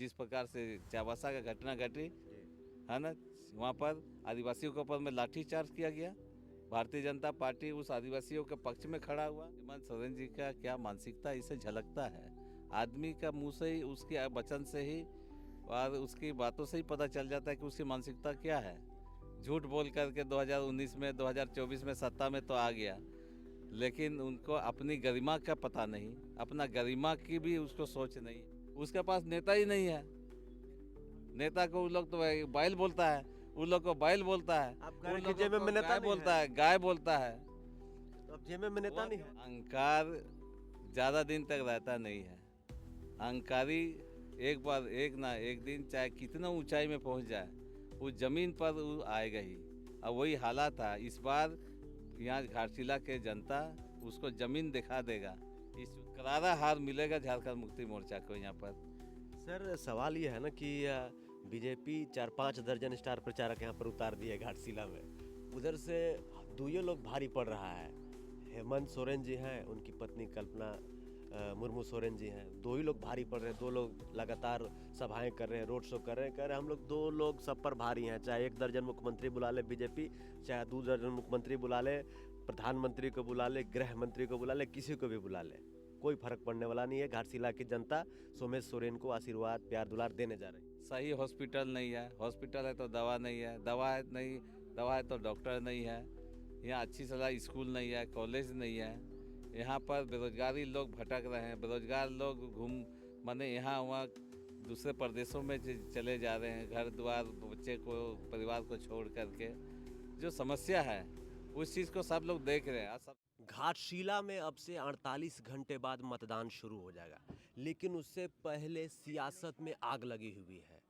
जिस प्रकार से चाईबासा का घटना घटी है ना, वहाँ पर आदिवासियों के ऊपर में लाठीचार्ज किया गया। भारतीय जनता पार्टी उस आदिवासियों के पक्ष में खड़ा हुआ। हेमंत सोरेन जी का क्या मानसिकता इसे झलकता है। आदमी का मुंह से ही, उसके वचन से ही और उसकी बातों से ही पता चल जाता है कि उसकी मानसिकता क्या है। झूठ बोल करके 2019 में 2024 में सत्ता में तो आ गया, लेकिन उनको अपनी गरिमा का पता नहीं, अपना गरिमा की भी उसको सोच नहीं। उसके पास नेता ही नहीं है। नेता को उन लोग तो बैल बोलता है, उन लोग को बैल बोलता है, आप उन घर के लोगों जेब को में नेता गाय नहीं बोलता है, गाय बोलता है। तो अब जेब में नेता नहीं है। अहंकार ज़्यादा दिन तक रहता नहीं है। अहंकारी एक बार, एक ना एक दिन, चाहे कितना ऊंचाई में पहुंच जाए, वो जमीन पर वो आएगा ही। अब वही हालात था इस बार। यहाँ घाटशिला के जनता उसको जमीन दिखा देगा। इस करारा हार मिलेगा झारखंड मुक्ति मोर्चा को यहाँ पर। सर सवाल ये है ना कि बीजेपी 4-5 दर्जन स्टार प्रचारक यहाँ पर उतार दिए घाटशिला में। उधर से दो लोग भारी पड़ रहा है। हेमंत सोरेन जी हैं, उनकी पत्नी कल्पना मुर्मू सोरेन जी हैं। दो ही लोग भारी पड़ रहे हैं। दो लोग लगातार सभाएं कर रहे हैं, रोड शो कर रहे हैं, हम लोग दो लोग सब पर भारी हैं। चाहे 1 दर्जन मुख्यमंत्री बुला ले बीजेपी, चाहे 2 दर्जन मुख्यमंत्री बुला ले, प्रधानमंत्री को बुला ले, गृह मंत्री को बुला ले, किसी को भी बुला ले, कोई फर्क पड़ने वाला नहीं है। घाटशिला की जनता सोमेश सोरेन को आशीर्वाद प्यार दुलार देने जा रही है। सही हॉस्पिटल नहीं है, हॉस्पिटल है तो दवा नहीं है, दवा है नहीं, दवा है तो डॉक्टर नहीं है। यहाँ अच्छी सलाह स्कूल नहीं है, कॉलेज नहीं है। यहाँ पर बेरोजगारी लोग भटक रहे हैं, बेरोजगार लोग माने यहाँ वहाँ दूसरे प्रदेशों में चले जा रहे हैं, घर द्वार बच्चे को परिवार को छोड़ करके। जो समस्या है उस चीज़ को सब लोग देख रहे हैं। सब घाटशिला में अब से 48 घंटे बाद मतदान शुरू हो जाएगा, लेकिन उससे पहले सियासत में आग लगी हुई है।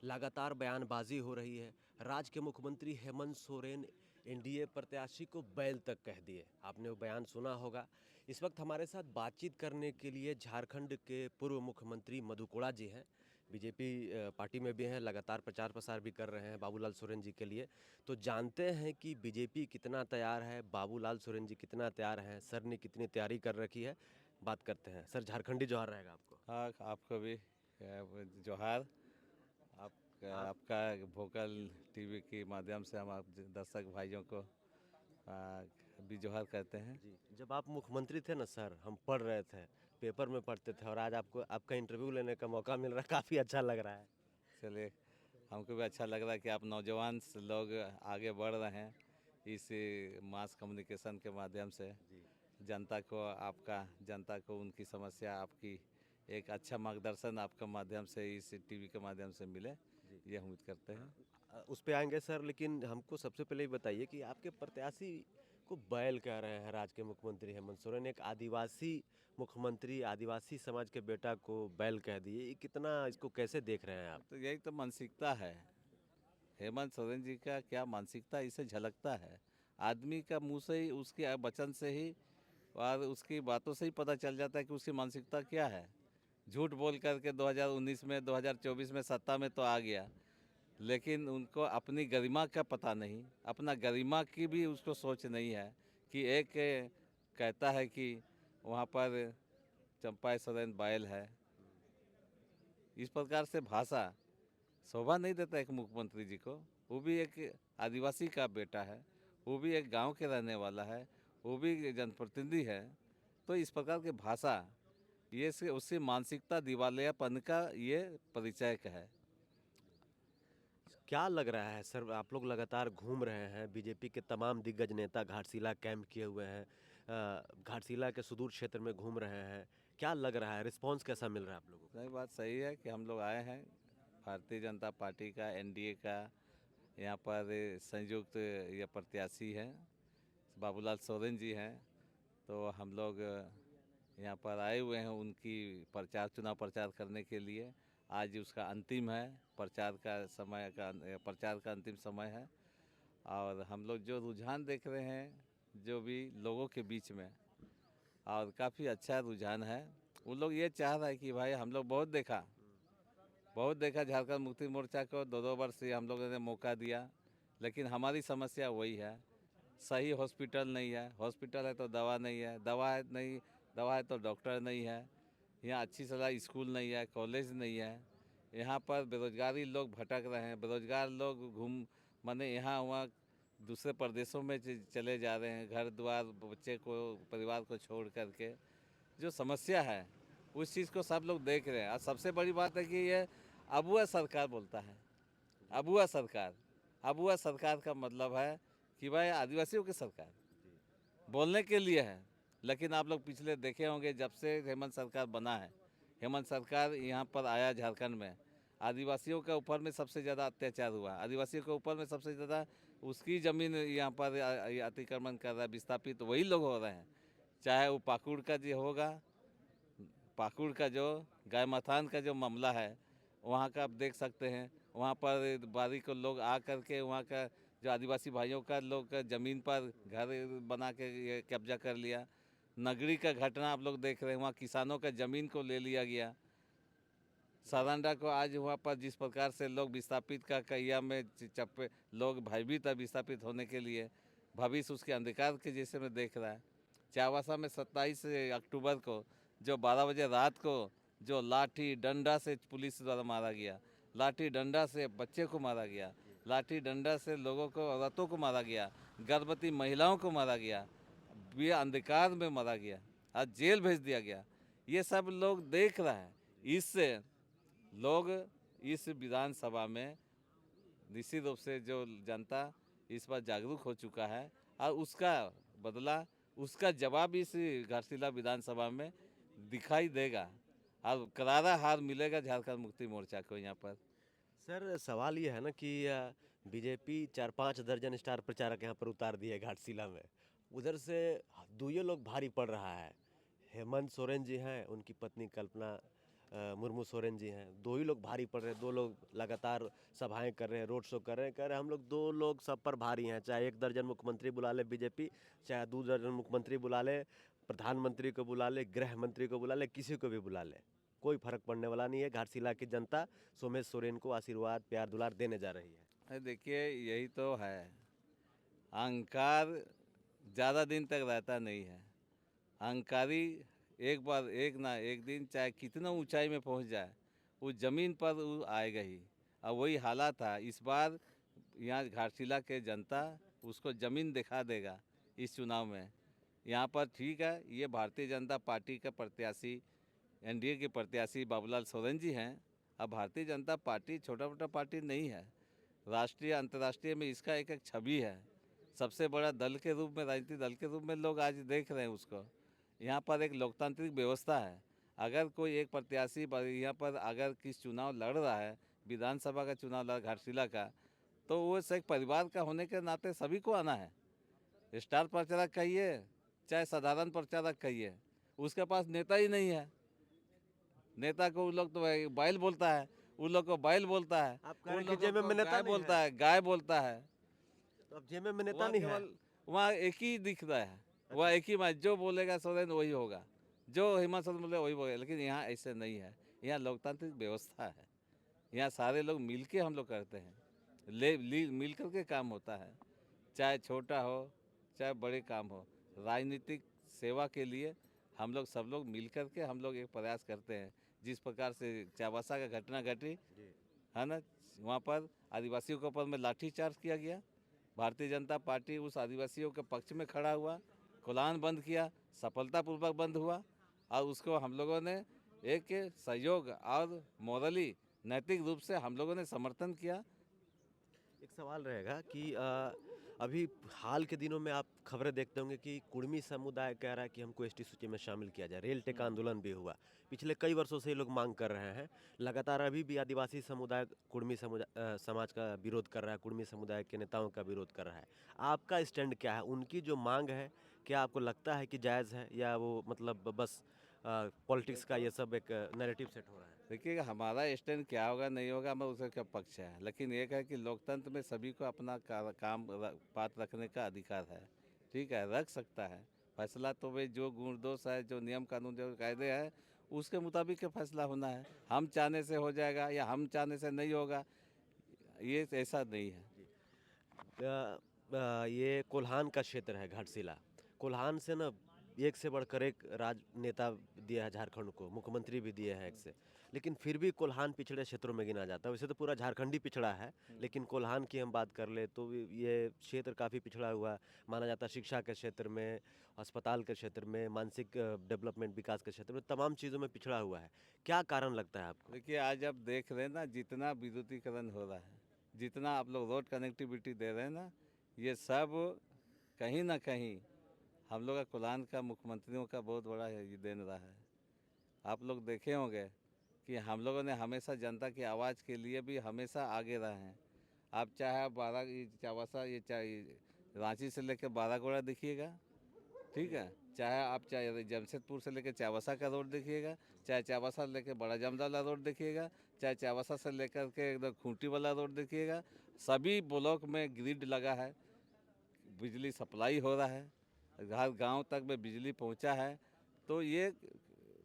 लगातार बयानबाजी हो रही है। राज्य के मुख्यमंत्री हेमंत सोरेन एनडीए प्रत्याशी को बैल तक कह दिए। आपने वो बयान सुना होगा। इस वक्त हमारे साथ बातचीत करने के लिए झारखंड के पूर्व मुख्यमंत्री मधु कोड़ा जी हैं। बीजेपी पार्टी में भी हैं, लगातार प्रचार प्रसार भी कर रहे हैं बाबूलाल सोरेन जी के लिए। तो जानते हैं कि बीजेपी कितना तैयार है, बाबूलाल सोरेन जी कितना तैयार हैं, सर ने कितनी तैयारी कर रखी है। बात करते हैं। सर झारखंडी जोहार रहेगा आपको। हाँ, आपको भी जोहार। आपका भोकल टीवी के माध्यम से हम आप दर्शक भाइयों को भी जोहार कहते हैं। जी, जब आप मुख्यमंत्री थे ना सर, हम पढ़ रहे थे, पेपर में पढ़ते थे, और आज आपको आपका इंटरव्यू लेने का मौका मिल रहा है, काफ़ी अच्छा लग रहा है। चलिए, हमको भी अच्छा लग रहा है कि आप नौजवान लोग आगे बढ़ रहे हैं इस मास कम्युनिकेशन के माध्यम से। जी। जनता को उनकी समस्या, आपकी एक अच्छा मार्गदर्शन आपका माध्यम से, इस टीवी के माध्यम से मिले, जी। ये उम्मीद करते हैं। उस पे आएंगे सर, लेकिन हमको सबसे पहले ये बताइए कि आपके प्रत्याशी को बैल कह रहे हैं राज्य के मुख्यमंत्री हेमंत सोरेन। एक आदिवासी मुख्यमंत्री, आदिवासी समाज के बेटा को बैल कह दिए, ये कितना, इसको कैसे देख रहे हैं आप? तो यही तो मानसिकता है। हेमंत सोरेन जी का क्या मानसिकता इसे झलकता है। आदमी का मुंह से ही, उसके वचन से ही और उसकी बातों से ही पता चल जाता है कि उसकी मानसिकता क्या है। झूठ बोल करके 2019 में 2024 में सत्ता में तो आ गया, लेकिन उनको अपनी गरिमा का पता नहीं, अपना गरिमा की भी उसको सोच नहीं है। कि एक कहता है कि वहाँ पर चंपा सोरेन बैल है। इस प्रकार से भाषा शोभा नहीं देता एक मुख्यमंत्री जी को। वो भी एक आदिवासी का बेटा है, वो भी एक गांव के रहने वाला है, वो भी जनप्रतिनिधि है। तो इस प्रकार की भाषा, ये से उसकी मानसिकता दिवालियापन का ये परिचय है। क्या लग रहा है सर, आप लोग लगातार घूम रहे हैं, बीजेपी के तमाम दिग्गज नेता घाटशिला कैंप किए हुए हैं, घाटशिला के सुदूर क्षेत्र में घूम रहे हैं, क्या लग रहा है, रिस्पांस कैसा मिल रहा है आप लोगों को? नहीं, बात सही है कि हम लोग आए हैं, भारतीय जनता पार्टी का, एनडीए का यहाँ पर संयुक्त ये प्रत्याशी हैं, बाबूलाल सोरेन जी हैं। तो हम लोग यहाँ पर आए हुए हैं उनकी चुनाव प्रचार करने के लिए। आज उसका अंतिम है, प्रचार का अंतिम समय है। और हम लोग जो रुझान देख रहे हैं, जो भी लोगों के बीच में, और काफ़ी अच्छा रुझान है। उन लोग ये चाह रहा है कि भाई, हम लोग बहुत देखा झारखंड मुक्ति मोर्चा को, 2-2 वर्ष से हम लोगों ने मौका दिया, लेकिन हमारी समस्या वही है। सही हॉस्पिटल नहीं है, हॉस्पिटल है तो दवा नहीं है, दवा है तो डॉक्टर नहीं है। यहाँ अच्छी सलाह स्कूल नहीं है, कॉलेज नहीं है। यहाँ पर बेरोजगारी लोग भटक रहे हैं, बेरोजगार लोग घूम माने यहाँ वहाँ दूसरे प्रदेशों में चले जा रहे हैं, घर द्वार बच्चे को परिवार को छोड़ करके। जो समस्या है उस चीज़ को सब लोग देख रहे हैं। और सबसे बड़ी बात है कि ये अबुआ सरकार बोलता है, अबुआ सरकार। अबुआ सरकार का मतलब है कि भाई आदिवासियों की सरकार बोलने के लिए है। लेकिन आप लोग पिछले देखे होंगे जब से हेमंत सरकार बना है, हेमंत सरकार यहाँ पर आया झारखंड में, आदिवासियों के ऊपर में सबसे ज़्यादा अत्याचार हुआ, आदिवासियों के ऊपर में सबसे ज़्यादा उसकी ज़मीन यहाँ पर अतिक्रमण कर रहा है, विस्थापित वही लोग हो रहे हैं। चाहे वो पाकुड़ का जो होगा, पाकुड़ का जो गाय मथान का जो मामला है, वहाँ का आप देख सकते हैं। वहाँ पर बारी को लोग आ करके वहाँ का जो आदिवासी भाइयों का लोग का ज़मीन पर घर बना के ये कब्जा कर लिया। नगरी का घटना आप लोग देख रहे हैं, वहाँ किसानों का ज़मीन को ले लिया गया। सारंडा को आज वहाँ पर जिस प्रकार से लोग विस्थापित का कैया में चप्पे लोग भयभीत है विस्थापित होने के लिए, भविष्य उसके अंधकार के जैसे में देख रहा है। चावासा में 27 अक्टूबर को जो 12 बजे रात को जो लाठी डंडा से पुलिस द्वारा मारा गया, लाठी डंडा से बच्चे को मारा गया, लाठी डंडा से लोगों को औरतों को मारा गया, गर्भवती महिलाओं को मारा गया, ये अंधकार में मारा गया, आज जेल भेज दिया गया। ये सब लोग देख रहा है। इससे लोग इस विधानसभा में निश्चित रूप से जो जनता इस पर जागरूक हो चुका है और उसका बदला, उसका जवाब इस घाटशिला विधानसभा में दिखाई देगा और करारा हार मिलेगा झारखंड मुक्ति मोर्चा को यहाँ पर। सर सवाल ये है ना कि बीजेपी 4-5 दर्जन स्टार प्रचारक यहाँ पर उतार दिए घाटशिला में, उधर से दुइये लोग भारी पड़ रहा है। हेमंत सोरेन जी हैं, उनकी पत्नी कल्पना मुर्मू सोरेन जी हैं, दो ही लोग भारी पड़ रहे हैं। दो लोग लगातार सभाएं कर रहे हैं, रोड शो कर रहे हैं, कह रहे हैं हम लोग दो लोग सब पर भारी हैं। चाहे 1 दर्जन मुख्यमंत्री बुला ले बीजेपी, चाहे 2 दर्जन मुख्यमंत्री बुला ले, प्रधानमंत्री को बुला ले, गृह मंत्री को बुला ले, किसी को भी बुला ले, कोई फर्क पड़ने वाला नहीं है। घाटशिला की जनता सोमेश सोरेन को आशीर्वाद प्यार दुलार देने जा रही है। अरे देखिए यही तो है, अहंकार ज़्यादा दिन तक रहता नहीं है। अहंकारी एक बार एक ना एक दिन चाहे कितना ऊंचाई में पहुंच जाए, उस ज़मीन पर वो आएगा ही। और वही हालात है इस बार। यहाँ घाटशिला के जनता उसको ज़मीन दिखा देगा इस चुनाव में। यहाँ पर ठीक है, ये भारतीय जनता पार्टी का प्रत्याशी, एनडीए के प्रत्याशी बाबूलाल सोरेन जी हैं। अब भारतीय जनता पार्टी छोटा मोटा पार्टी नहीं है, राष्ट्रीय अंतर्राष्ट्रीय में इसका एक एक छवि है। सबसे बड़ा दल के रूप में, राजनीतिक दल के रूप में लोग आज देख रहे हैं उसको। यहाँ पर एक लोकतांत्रिक व्यवस्था है। अगर कोई एक प्रत्याशी यहाँ पर अगर किस चुनाव लड़ रहा है, विधानसभा का चुनाव लड़ घाटशिला का, तो वो एक परिवार का होने के नाते सभी को आना है। स्टार प्रचारक कहिए चाहे साधारण प्रचारक कहिए, उसके पास नेता ही नहीं है। नेता को उन लोग तो बैल बोलता है, उन लोग को बैल बोलता है, आप कह रहे उन हैं कि लोगों जेब में को नेता गाय नहीं बोलता है? है, गाय बोलता है। तो अब जेब में नेता वहाँ नहीं है? केवल वहाँ एक ही दिख रहा है, वहाँ एक ही बात, जो बोलेगा सोरेन वही होगा, जो हेमंत सोरेन बोले वही बोलेगा। लेकिन यहाँ ऐसे नहीं है, यहाँ लोकतांत्रिक व्यवस्था है। यहाँ सारे लोग मिल के हम लोग करते हैं, मिल करके काम होता है, चाहे छोटा हो चाहे बड़े काम हो। राजनीतिक सेवा के लिए हम लोग सब लोग मिल करके हम लोग एक प्रयास करते हैं। जिस प्रकार से चावासा का घटना घटी है ना, वहाँ पर आदिवासियों के ऊपर में लाठीचार्ज किया गया, भारतीय जनता पार्टी उस आदिवासियों के पक्ष में खड़ा हुआ, कोलान बंद किया, सफलतापूर्वक बंद हुआ। और उसको हम लोगों ने एक सहयोग और मोरली नैतिक रूप से हम लोगों ने समर्थन किया। एक सवाल रहेगा कि अभी हाल के दिनों में आप खबरें देखते होंगे कि कुर्मी समुदाय कह रहा है कि हमको एसटी सूची में शामिल किया जाए। रेल टेका आंदोलन भी हुआ, पिछले कई वर्षों से ये लोग मांग कर रहे हैं। लगातार अभी भी आदिवासी समुदाय कुर्मी समाज का विरोध कर रहा है, कुर्मी समुदाय के नेताओं का विरोध कर रहा है। आपका स्टैंड क्या है? उनकी जो मांग है, क्या आपको लगता है कि जायज़ है, या वो मतलब बस पॉलिटिक्स का ये सब एक नैरेटिव सेट हो रहा है? देखिए हमारा स्टैंड क्या होगा नहीं होगा, हमें उसका पक्ष है। लेकिन एक है कि लोकतंत्र में सभी को अपना काम बात रखने का अधिकार है, ठीक है, रख सकता है फैसला। तो भाई जो गुण दोष है, जो नियम कानून जो कायदे हैं, उसके मुताबिक के फैसला होना है। हम चाहने से हो जाएगा या हम चाहने से नहीं होगा, ये ऐसा नहीं है। ये कोल्हान का क्षेत्र है घाटशिला। कोल्हान से ना एक से बढ़कर एक राजनेता दिया है झारखंड को, मुख्यमंत्री भी दिए हैं एक से। लेकिन फिर भी कोल्हान पिछड़े क्षेत्रों में गिना जाता है। वैसे तो पूरा झारखंड ही पिछड़ा है, लेकिन कोल्हान की हम बात कर ले तो ये क्षेत्र काफ़ी पिछड़ा हुआ माना जाता है। शिक्षा के क्षेत्र में, अस्पताल के क्षेत्र में, मानसिक डेवलपमेंट विकास के क्षेत्र में, तमाम चीज़ों में पिछड़ा हुआ है। क्या कारण लगता है आपको? देखिए, आज आप देख रहे हैं ना, जितना विद्युतीकरण हो रहा है, जितना आप लोग रोड कनेक्टिविटी दे रहे हैं ना, ये सब कहीं ना कहीं हम लोग का कोल्हान का मुख्यमंत्रियों का बहुत बड़ा योगदान रहा है। आप लोग देखे होंगे कि हम लोगों ने हमेशा जनता की आवाज़ के लिए भी हमेशा आगे रहे हैं। आप चाहे आप चावासा, ये चाहे रांची से लेकर बारागोड़ा देखिएगा, ठीक है, चाहे जमशेदपुर से लेकर चावासा का रोड देखिएगा, चाहे चावासा से लेकर बड़ा जमदाला रोड देखिएगा, चाहे चावासा से लेकर के एकदम खूंटी वाला रोड देखिएगा, सभी ब्लॉक में ग्रिड लगा है, बिजली सप्लाई हो रहा है, हर गांव तक में बिजली पहुंचा है। तो ये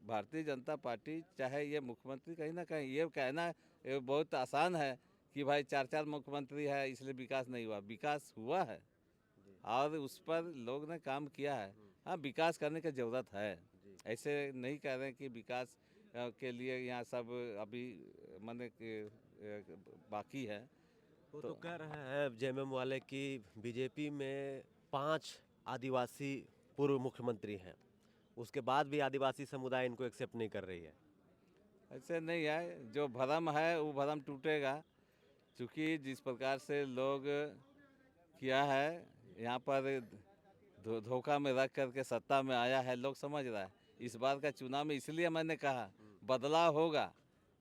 भारतीय जनता पार्टी, चाहे ये मुख्यमंत्री, कहीं ना कहीं ये कहना ये बहुत आसान है कि भाई चार चार मुख्यमंत्री है इसलिए विकास नहीं हुआ। विकास हुआ है और उस पर लोग ने काम किया है। हाँ, विकास करने की ज़रूरत है, ऐसे नहीं कह रहे हैं कि विकास के लिए यहाँ सब अभी माने बाकी है। वो तो कह रहे हैं जेएमएम वाले कि बीजेपी में 5 आदिवासी पूर्व मुख्यमंत्री हैं, उसके बाद भी आदिवासी समुदाय इनको एक्सेप्ट नहीं कर रही है। ऐसे नहीं है, जो भरम है वो भरम टूटेगा, क्योंकि जिस प्रकार से लोग किया है यहाँ पर धोखा में रख करके सत्ता में आया है, लोग समझ रहा है। इस बार का चुनाव में इसलिए मैंने कहा बदलाव होगा।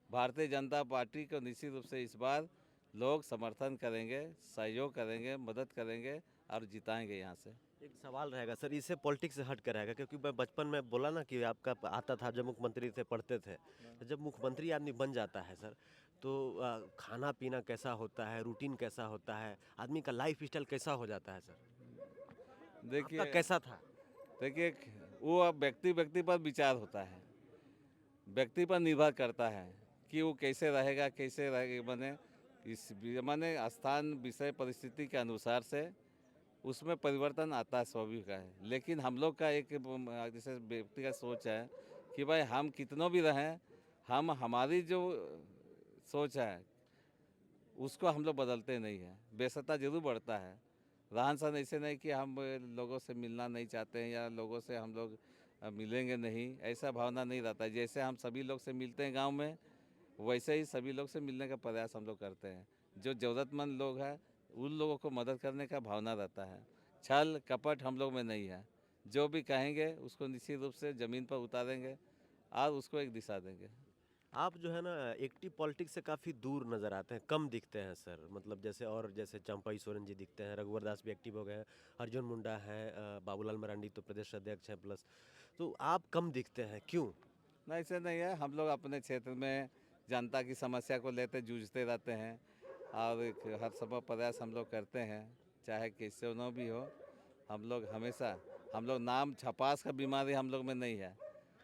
भारतीय जनता पार्टी को निश्चित रूप से इस बार लोग समर्थन करेंगे, सहयोग करेंगे, मदद करेंगे और जिताएंगे यहाँ से। एक सवाल रहेगा सर, इससे पॉलिटिक्स से हट कर रहेगा, क्योंकि मैं बचपन में बोला ना कि आपका आता था जब मुख्यमंत्री थे, पढ़ते थे, तो जब मुख्यमंत्री आदमी बन जाता है सर, तो खाना पीना कैसा होता है, रूटीन कैसा होता है, आदमी का लाइफ स्टाइल कैसा हो जाता है सर? आपका देखिए कैसा था? देखिए वो अब व्यक्ति व्यक्ति पर विचार होता है, व्यक्ति पर निर्भर करता है कि वो कैसे रहेगा, कैसे रहेगा। माने स्थान, विषय, परिस्थिति के अनुसार से उसमें परिवर्तन आता है, स्वाभाविक है। लेकिन हम लोग का एक जैसे व्यक्तिगत सोच है कि भाई हम कितनों भी रहें, हम हमारी जो सोच है उसको हम लोग बदलते नहीं हैं। बेसत्ता जरूर बढ़ता है, रहन सहन ऐसे नहीं कि हम लोगों से मिलना नहीं चाहते हैं या लोगों से हम लोग मिलेंगे नहीं, ऐसा भावना नहीं रहता है। जैसे हम सभी लोग से मिलते हैं गांव में, वैसे ही सभी लोग से मिलने का प्रयास हम लोग करते हैं। जो ज़रूरतमंद लोग हैं उन लोगों को मदद करने का भावना रहता है। छल कपट हम लोग में नहीं है। जो भी कहेंगे उसको निश्चित रूप से ज़मीन पर उतारेंगे और उसको एक दिशा देंगे। आप जो है ना एक्टिव पॉलिटिक्स से काफ़ी दूर नज़र आते हैं, कम दिखते हैं सर। मतलब जैसे चंपाई सोरेन जी दिखते हैं, रघुवर दास भी एक्टिव हो गए हैं, अर्जुन मुंडा हैं, बाबूलाल मरांडी तो प्रदेश अध्यक्ष हैं प्लस, तो आप कम दिखते हैं, क्यों? नहीं, ऐसे नहीं है। हम लोग अपने क्षेत्र में जनता की समस्या को लेते जूझते रहते हैं और हर संभव प्रयास हम लोग करते हैं, चाहे कैसे न भी हो। हम लोग हमेशा, हम लोग नाम छपास का बीमारी हम लोग में नहीं है,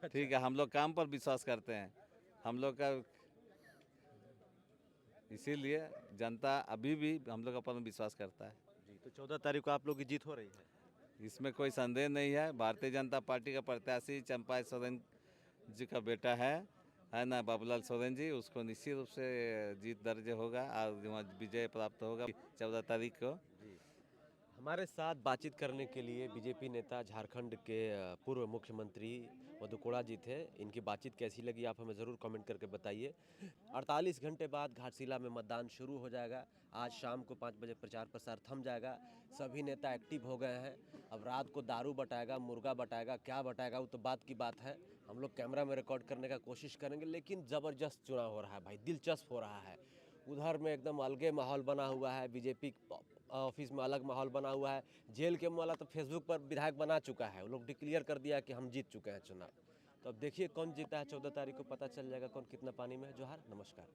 ठीक है। हम लोग काम पर विश्वास करते हैं, हम लोग का, इसीलिए जनता अभी भी हम लोग पर विश्वास करता है। जी, तो 14 तारीख को आप लोग की जीत हो रही है। इसमें कोई संदेह नहीं है। भारतीय जनता पार्टी का प्रत्याशी चंपाई सोरेन जी का बेटा है ना, बाबूलाल सोरेन जी, उसको निश्चित रूप से जीत दर्ज होगा और वहाँ विजय प्राप्त होगा 14 तारीख को। जी, हमारे साथ बातचीत करने के लिए बीजेपी नेता झारखंड के पूर्व मुख्यमंत्री मधु कोड़ा जी थे। इनकी बातचीत कैसी लगी आप हमें ज़रूर कमेंट करके बताइए। 48 घंटे बाद घाटशिला में मतदान शुरू हो जाएगा। आज शाम को 5 बजे प्रचार प्रसार थम जाएगा। सभी नेता एक्टिव हो गए हैं। अब रात को दारू बटाएगा, मुर्गा बटाएगा, क्या बटाएगा वो तो बात की बात है। हम लोग कैमरा में रिकॉर्ड करने का कोशिश करेंगे, लेकिन ज़बरदस्त चुनाव हो रहा है भाई, दिलचस्प हो रहा है। उधर में एकदम अलगे माहौल बना हुआ है, बीजेपी ऑफिस में अलग माहौल बना हुआ है। जेल के वाला तो फेसबुक पर विधायक बना चुका है, वो लोग डिक्लेयर कर दिया कि हम जीत चुके हैं चुनाव। तो अब देखिए कौन जीता है, 14 तारीख को पता चल जाएगा कौन कितना पानी में है। जोहार, नमस्कार।